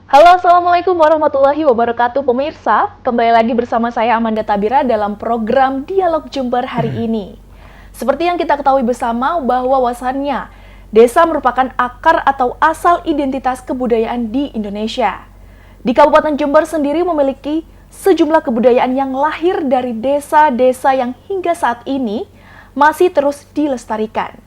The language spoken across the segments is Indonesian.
Halo, Assalamualaikum warahmatullahi wabarakatuh pemirsa. Kembali lagi bersama saya Amanda Tabira dalam program Dialog Jember hari ini. Seperti yang kita ketahui bersama bahwasannya desa merupakan akar atau asal identitas kebudayaan di Indonesia. Di Kabupaten Jember sendiri memiliki sejumlah kebudayaan yang lahir dari desa-desa yang hingga saat ini masih terus dilestarikan.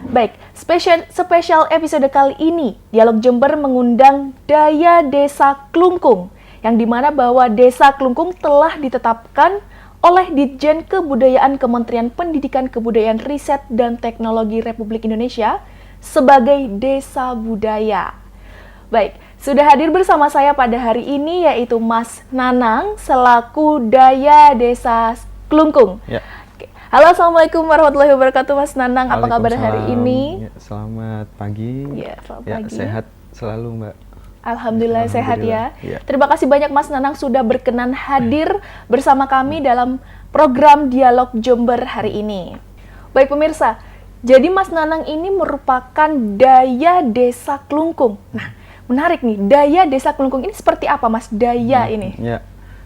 Baik, spesial episode kali ini, Dialog Jember mengundang Daya Desa Klungkung, yang dimana bahwa Desa Klungkung telah ditetapkan oleh Ditjen Kebudayaan Kementerian Pendidikan Kebudayaan Riset dan Teknologi Republik Indonesia sebagai Desa Budaya. Baik, sudah hadir bersama saya pada hari ini yaitu Mas Nanang selaku Daya Desa Klungkung. Ya. Halo, Assalamualaikum warahmatullahi wabarakatuh, Mas Nanang. Apa kabar hari ini? Ya, selamat pagi. Ya, selamat pagi. Sehat selalu, Mbak. Alhamdulillah sehat ya. Ya. Terima kasih banyak Mas Nanang sudah berkenan hadir bersama kami dalam program Dialog Jember hari ini. Baik pemirsa, jadi Mas Nanang ini merupakan Daya Desa Klungkung. Nah, menarik nih, Daya Desa Klungkung ini seperti apa Mas Daya ini? Ya,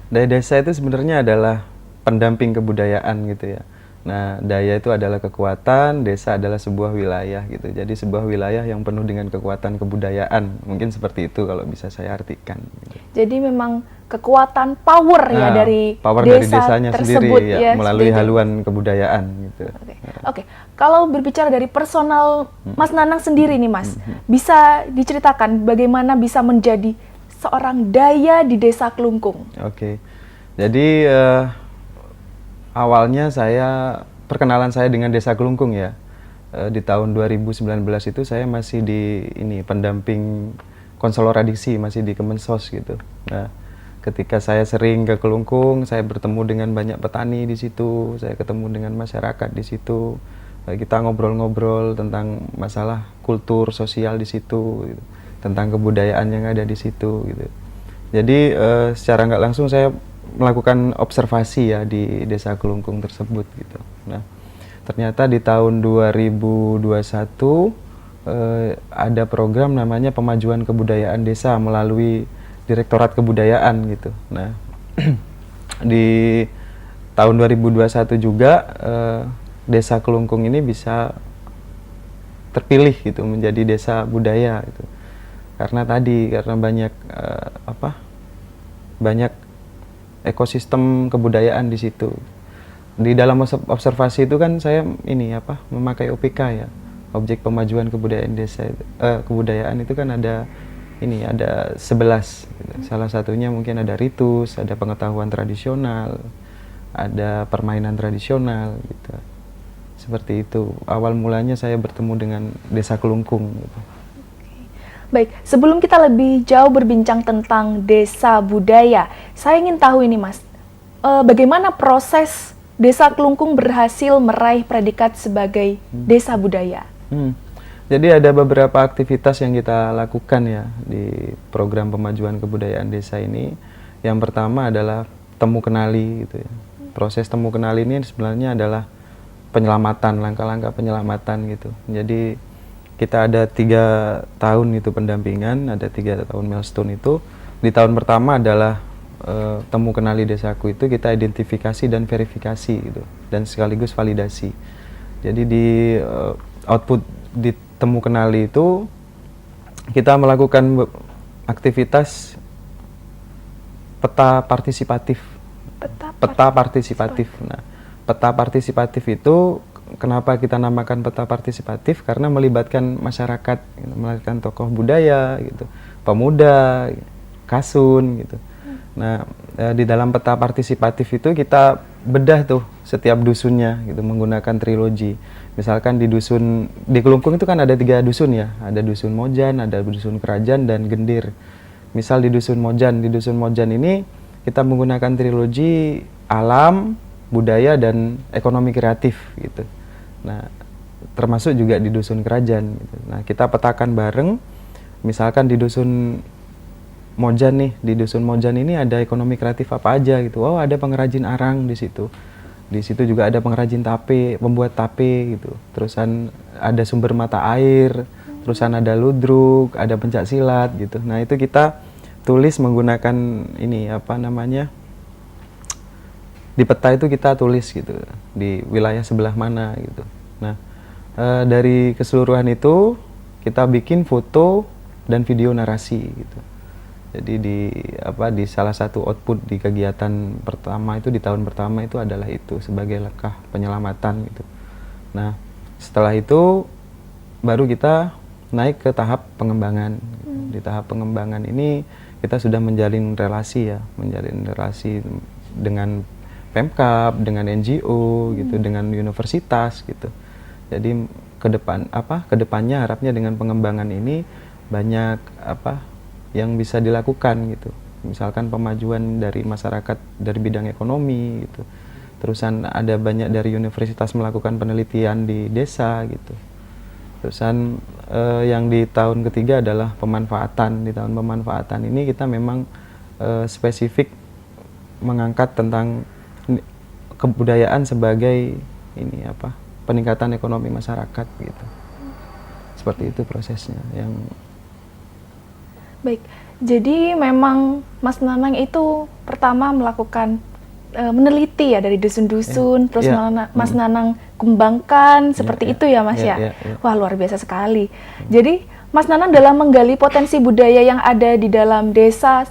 Daya Desa itu sebenarnya adalah pendamping kebudayaan gitu ya. Nah, daya itu adalah kekuatan, desa adalah sebuah wilayah gitu. Jadi sebuah wilayah yang penuh dengan kekuatan kebudayaan. Mungkin seperti itu kalau bisa saya artikan. Gitu. Jadi memang kekuatan power ya dari power desa dari desanya tersebut sendiri ya, melalui haluan kebudayaan gitu. Oke. Kalau berbicara dari personal Mas Nanang sendiri nih Mas, bisa diceritakan bagaimana bisa menjadi seorang daya di Desa Klungkung? Oke. Jadi awalnya perkenalan saya dengan Desa Klungkung ya, di tahun 2019 itu saya masih di pendamping konselor adiksi, masih di Kemensos gitu. Nah, ketika saya sering ke Klungkung, saya bertemu dengan banyak petani di situ, saya ketemu dengan masyarakat di situ, kita ngobrol-ngobrol tentang masalah kultur sosial di situ, gitu, tentang kebudayaan yang ada di situ gitu. Jadi secara nggak langsung saya melakukan observasi ya di Desa Klungkung tersebut gitu. Nah, ternyata di tahun 2021 ada program namanya Pemajuan Kebudayaan Desa melalui Direktorat Kebudayaan gitu. Nah, di tahun 2021 juga Desa Klungkung ini bisa terpilih gitu menjadi desa budaya gitu. Karena banyak banyak ekosistem kebudayaan di situ. Di dalam observasi itu kan saya memakai OPK ya, objek pemajuan kebudayaan desa. Kebudayaan itu kan ada 11 gitu. Salah satunya mungkin ada ritus, ada pengetahuan tradisional, ada permainan tradisional gitu. Seperti itu. Awal mulanya saya bertemu dengan Desa Klungkung gitu. Baik, sebelum kita lebih jauh berbincang tentang desa budaya, saya ingin tahu ini Mas, bagaimana proses Desa Klungkung berhasil meraih predikat sebagai desa budaya? Jadi ada beberapa aktivitas yang kita lakukan ya di program pemajuan kebudayaan desa ini. Yang pertama adalah temu kenali gitu ya. Proses temu kenali ini sebenarnya adalah penyelamatan, langkah-langkah penyelamatan gitu. Jadi kita ada 3 tahun itu pendampingan, ada 3 tahun milestone itu. Di tahun pertama adalah temu kenali desaku itu kita identifikasi dan verifikasi gitu, dan sekaligus validasi. Jadi di output di temu kenali itu kita melakukan aktivitas peta partisipatif. Peta partisipatif. Nah, peta partisipatif itu kenapa kita namakan peta partisipatif? Karena melibatkan masyarakat, melibatkan tokoh budaya, gitu, pemuda, kasun, gitu. Nah, di dalam peta partisipatif itu kita bedah tuh setiap dusunnya, gitu, menggunakan trilogi. Misalkan di Klungkung itu kan ada 3 dusun ya, ada dusun Mojan, ada dusun Kerajaan dan Gendir. Misal di dusun Mojan ini kita menggunakan trilogi alam, budaya dan ekonomi kreatif, gitu. Nah, termasuk juga di dusun Kerajaan gitu. Nah, kita petakan bareng, misalkan di dusun Mojan nih, di dusun Mojan ini ada ekonomi kreatif apa aja gitu. Oh, ada pengrajin arang di situ. Di situ juga ada pengrajin tape, pembuat tape gitu. Terusan ada sumber mata air, terusan ada ludruk, ada pencak silat gitu. Nah, itu kita tulis menggunakan ini apa namanya, di peta itu kita tulis gitu di wilayah sebelah mana gitu. Nah, dari keseluruhan itu kita bikin foto dan video narasi gitu. Jadi di salah satu output di kegiatan pertama itu, di tahun pertama itu adalah itu sebagai langkah penyelamatan gitu. Nah, setelah itu baru kita naik ke tahap pengembangan. Di tahap pengembangan ini kita sudah menjalin relasi dengan Pemkab, dengan NGO gitu, dengan universitas gitu. Jadi kedepannya harapnya dengan pengembangan ini banyak yang bisa dilakukan gitu. Misalkan pemajuan dari masyarakat dari bidang ekonomi gitu. Terusan ada banyak dari universitas melakukan penelitian di desa gitu. Terusan yang di tahun ketiga adalah pemanfaatan. Di tahun pemanfaatan ini kita memang spesifik mengangkat tentang kebudayaan sebagai peningkatan ekonomi masyarakat gitu. Seperti itu prosesnya yang. Baik, jadi memang Mas Nanang itu pertama melakukan meneliti ya dari dusun-dusun, terus Mas Nanang kembangkan seperti itu ya Mas ya. Wah, luar biasa sekali. Jadi Mas Nanang dalam menggali potensi budaya yang ada di dalam desa,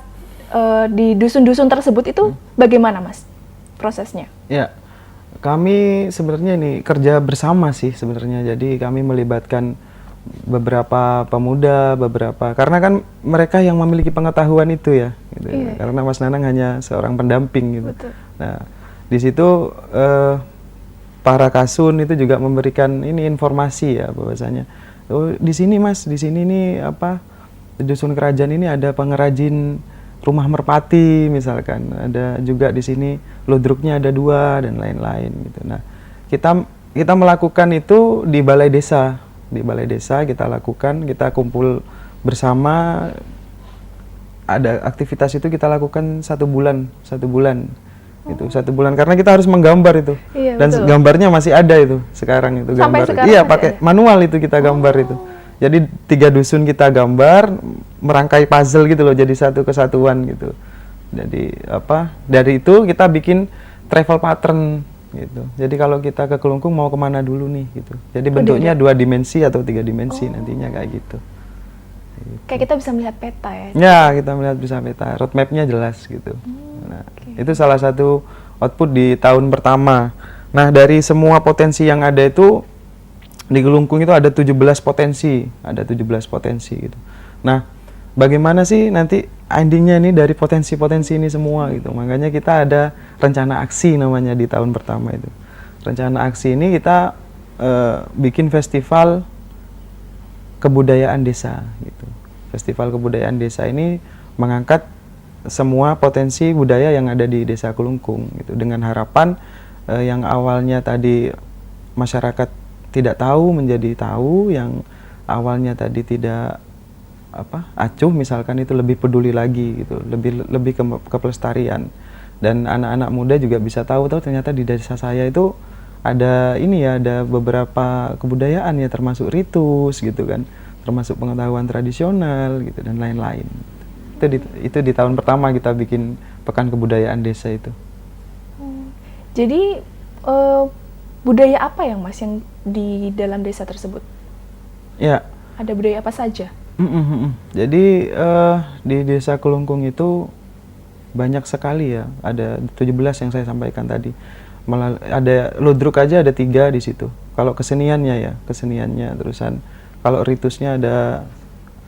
di dusun-dusun tersebut itu bagaimana Mas prosesnya? Ya, kami sebenarnya ini kerja bersama sih sebenarnya. Jadi kami melibatkan beberapa pemuda, karena kan mereka yang memiliki pengetahuan itu ya, gitu. Iya. Karena Mas Nanang hanya seorang pendamping gitu. Betul. Nah, di situ para kasun itu juga memberikan ini informasi ya bahwasanya, oh di sini Mas, di sini nih di dusun kerajaan ini ada pengrajin rumah merpati misalkan, ada juga di sini ludruknya ada 2 dan lain-lain gitu. Nah, kita melakukan itu di balai desa. Di balai desa kita lakukan, kita kumpul bersama, ada aktivitas itu kita lakukan 1 bulan itu 1 bulan karena kita harus menggambar itu. Iya, dan betul. Gambarnya masih ada itu sekarang itu gambar. Iya, pakai manual itu kita gambar itu. Jadi 3 dusun kita gambar, merangkai puzzle gitu loh, jadi satu kesatuan gitu. Jadi dari itu kita bikin travel pattern gitu. Jadi kalau kita ke Kelungkung mau kemana dulu nih gitu. Jadi bentuknya 2 dimensi atau 3 dimensi nantinya kayak gitu. Kayak kita bisa melihat peta ya? Ya, kita bisa peta. Roadmap-nya jelas gitu. Itu salah satu output di tahun pertama. Nah, dari semua potensi yang ada itu, di Kelungkung itu ada 17 potensi. Ada 17 potensi gitu. Nah, bagaimana sih nanti endingnya ini dari potensi-potensi ini semua gitu. Makanya kita ada rencana aksi namanya di tahun pertama itu. Rencana aksi ini kita bikin festival kebudayaan desa gitu. Festival kebudayaan desa ini mengangkat semua potensi budaya yang ada di Desa Kelungkung gitu, dengan harapan yang awalnya tadi masyarakat tidak tahu menjadi tahu, yang awalnya tadi tidak acuh misalkan itu lebih peduli lagi gitu, lebih ke pelestarian, dan anak-anak muda juga bisa tahu ternyata di desa saya itu ada ada beberapa kebudayaan ya, termasuk ritus gitu kan, termasuk pengetahuan tradisional gitu dan lain-lain. Itu di tahun pertama kita bikin pekan kebudayaan desa itu. Jadi budaya apa yang Mas yang di dalam desa tersebut? Ya. Ada budaya apa saja? Jadi di Desa Kelungkung itu banyak sekali ya, ada 17 yang saya sampaikan tadi. Malah ada ludruk aja ada 3 di situ. Kalau keseniannya terusan kalau ritusnya ada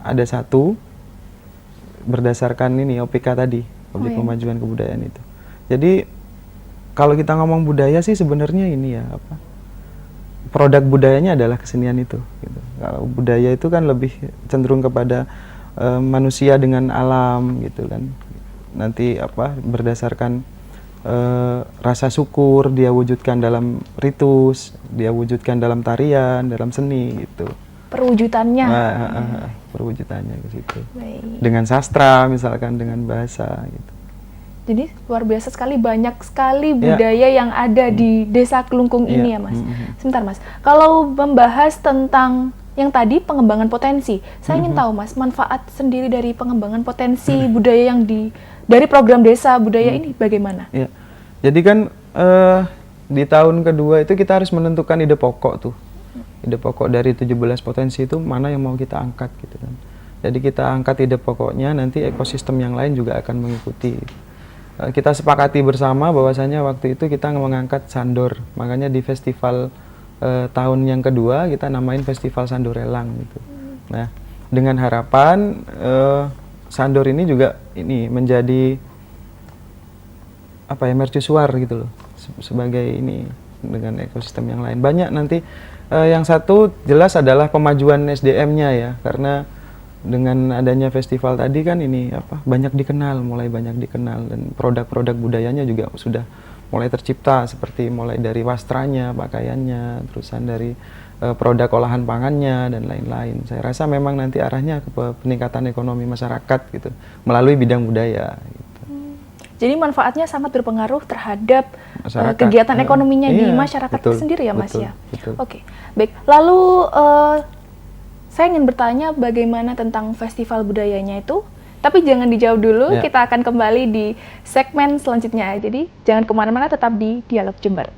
1 berdasarkan ini OPK tadi, Objek Pemajuan Kebudayaan itu. Jadi kalau kita ngomong budaya sih sebenarnya ini ya produk budayanya adalah kesenian itu gitu. Kalau budaya itu kan lebih cenderung kepada manusia dengan alam gitu kan. Nanti berdasarkan rasa syukur dia wujudkan dalam ritus, dia wujudkan dalam tarian, dalam seni gitu. Perwujudannya. Perwujudannya ke situ. Dengan sastra misalkan, dengan bahasa gitu. Jadi luar biasa sekali, banyak sekali budaya yang ada di Desa Kelungkung ini ya Mas. Sebentar Mas, kalau membahas tentang yang tadi pengembangan potensi. Saya ingin tahu Mas, manfaat sendiri dari pengembangan potensi budaya yang dari program desa budaya ini bagaimana? Ya. Jadi kan di tahun kedua itu kita harus menentukan ide pokok tuh. Ide pokok dari 17 potensi itu mana yang mau kita angkat gitu kan. Jadi kita angkat ide pokoknya, nanti ekosistem yang lain juga akan mengikuti. Kita sepakati bersama bahwasanya waktu itu kita mengangkat Sandor. Makanya di festival tahun yang kedua kita namain Festival Sandorelang gitu. Nah, dengan harapan Sandor ini juga menjadi apa ya, mercusuar gitu loh, sebagai ini dengan ekosistem yang lain. Banyak nanti yang satu jelas adalah pemajuan SDM-nya ya, karena dengan adanya festival tadi kan banyak dikenal, mulai banyak dikenal, dan produk-produk budayanya juga sudah mulai tercipta, seperti mulai dari wastranya, pakaiannya, terusan dari produk olahan pangannya dan lain-lain. Saya rasa memang nanti arahnya ke peningkatan ekonomi masyarakat gitu melalui bidang budaya gitu. Jadi manfaatnya sangat berpengaruh terhadap kegiatan ekonominya di masyarakat betul, sendiri ya Mas betul, ya. Betul. Oke, baik. Lalu saya ingin bertanya bagaimana tentang festival budayanya itu, tapi jangan dijawab dulu, kita akan kembali di segmen selanjutnya. Jadi jangan kemana-mana, tetap di Dialog Jember.